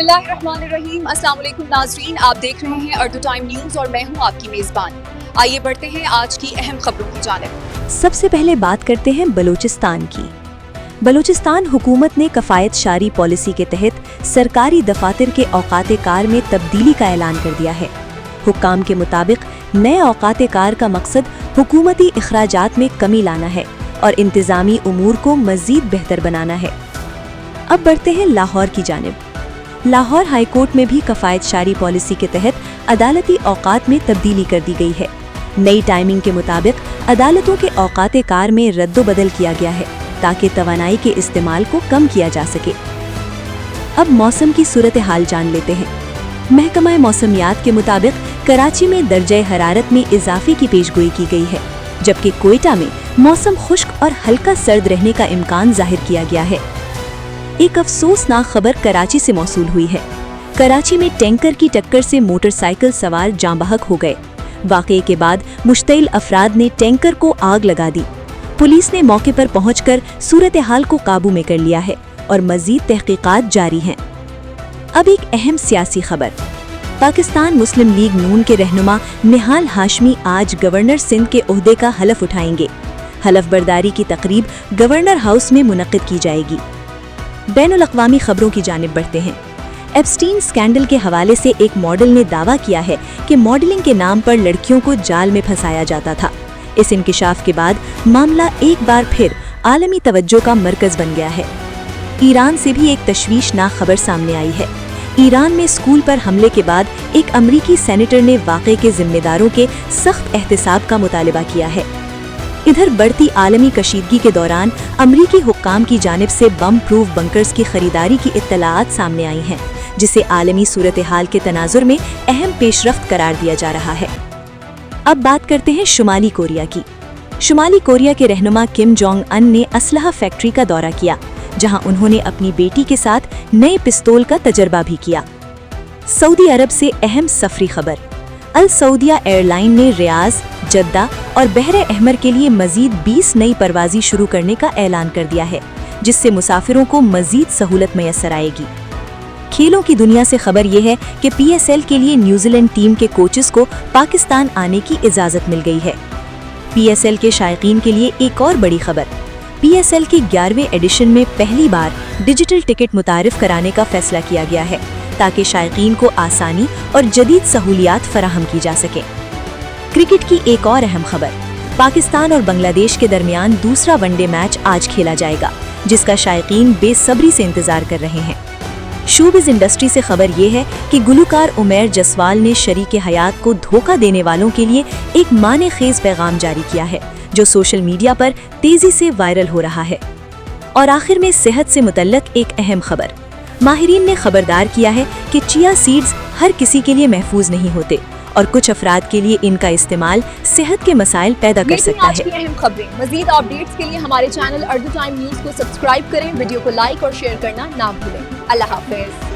बिस्मिल्लाहिर्रहमानिर्रहीम। अस्सलाम वालेकुम नाज़रीन, आप देख रहे हैं अर्दू टाइम न्यूज़ और मैं हूं आपकी मेज़बान। आइए बढ़ते हैं आज की अहम खबरों की जानिब। सबसे पहले बात करते हैं बलूचिस्तान की। बलूचिस्तान हुकूमत ने कफ़ायत शारी पॉलिसी के तहत सरकारी दफातर के औकात कार में तब्दीली का ऐलान कर दिया है। हुक्काम के मुताबिक नए औकात कार का मकसद हुकूमती इखराजात में कमी लाना है और इंतज़ामी उमूर को मज़ीद बेहतर बनाना है। अब बढ़ते हैं लाहौर की जानिब। लाहौर हाई कोर्ट में भी कफ़ायत शारी पॉलिसी के तहत अदालती औकात में तब्दीली कर दी गई है। नई टाइमिंग के मुताबिक अदालतों के औकात कार में रद्दो-बदल किया गया है ताकि तवानाई के इस्तेमाल को कम किया जा सके। अब मौसम की सूरत हाल जान लेते हैं। महकमा मौसमियात के मुताबिक कराची में दर्जे हरारत में इजाफे की पेशगोई की गई है, जबकि कोयटा में मौसम खुश्क और हल्का सर्द रहने का इम्कान जाहिर किया गया है। एक अफसोसनाक खबर कराची से मौसूल हुई है। कराची में टैंकर की टक्कर से मोटरसाइकिल सवार जाँ बहक हो गए। वाक़ये के बाद मुश्तइल अफराद ने टैंकर को आग लगा दी। पुलिस ने मौके पर पहुंचकर सूरत हाल को काबू में कर लिया है और मज़ीद तहकीकात जारी हैं। अब एक अहम सियासी खबर। पाकिस्तान मुस्लिम लीग नून के रहनुमा निहाल हाशमी आज गवर्नर सिंध के ओहदे का हलफ उठाएंगे। हलफ बर्दारी की तकरीब गवर्नर हाउस में मुनक्किद की जाएगी। बैनुल अक़वामी खबरों की जानिब बढ़ते हैं। एप्स्टीन स्कैंडल के हवाले से एक मॉडल ने दावा किया है कि मॉडलिंग के नाम पर लड़कियों को जाल में फंसाया जाता था। इस इंकिशाफ के बाद मामला एक बार फिर आलमी तवज्जो का मरकज बन गया है। ईरान से भी एक तशवीशनाक खबर सामने आई है। ईरान में स्कूल पर हमले के बाद एक अमरीकी सेनेटर ने वाक़े के जिम्मेदारों के सख्त एहतसाब का मुतालबा किया है। इधर बढ़ती आलमी कशीदगी के दौरान अमरीकी हुक्काम की जानिब से बम प्रूफ बंकर्स की खरीदारी की इत्तलाआत सामने आई हैं, जिसे आलमी सूरत हाल के तनाजुर में अहम पेशरफ्त करार दिया जा रहा है। अब बात करते हैं शुमाली कोरिया की। शुमाली कोरिया के रहनुमा किम जोंग अन ने असलहा फैक्ट्री का दौरा किया, जहां उन्होंने अपनी बेटी के साथ नए पिस्तौल का तजर्बा भी किया। सऊदी अरब से अहम सफरी खबर। अल सऊदिया एयरलाइन ने रियाज, जद्दा और बहरे अहमर के लिए मजीद 20 नई परवाज़ी शुरू करने का ऐलान कर दिया है, जिससे मुसाफिरों को मजीद सहूलत मैसर आएगी। खेलों की दुनिया से खबर यह है कि PSL के लिए न्यूजीलैंड टीम के कोचेस को पाकिस्तान आने की इजाज़त मिल गई है। PSL के शायकीन के लिए एक और बड़ी खबर। PSL के 11वें एडिशन में पहली बार डिजिटल टिकट मुतारिफ कराने का फैसला किया गया है, ताकि शायकीन को आसानी और जदीद सहूलियात फराहम की जा सके। क्रिकेट की एक और अहम खबर। पाकिस्तान और बांग्लादेश के दरमियान दूसरा वनडे मैच आज खेला जाएगा, जिसका शायकीन बेसब्री से इंतजार कर रहे हैं। शोबिज़ इंडस्ट्री से खबर ये है कि गुलकार उमैर जसवाल ने शरीके हयात को धोखा देने वालों के लिए एक माने-खेज पैगाम जारी किया है, जो सोशल मीडिया पर तेजी से वायरल हो रहा है। और आखिर में सेहत से मुतल्लक एक अहम खबर। माहिरीन ने खबरदार किया है कि चिया सीड्स हर किसी के लिए महफूज नहीं होते और कुछ अफराद के लिए इनका इस्तेमाल सेहत के मसाइल पैदा कर सकता है। आज की अहम खबरें। मज़ीद अपडेट्स के लिए हमारे चैनल अर्दू टाइम न्यूज़ को सब्सक्राइब करें, वीडियो को लाइक और शेयर करना ना भूलें। अल्लाह हाफ़िज़।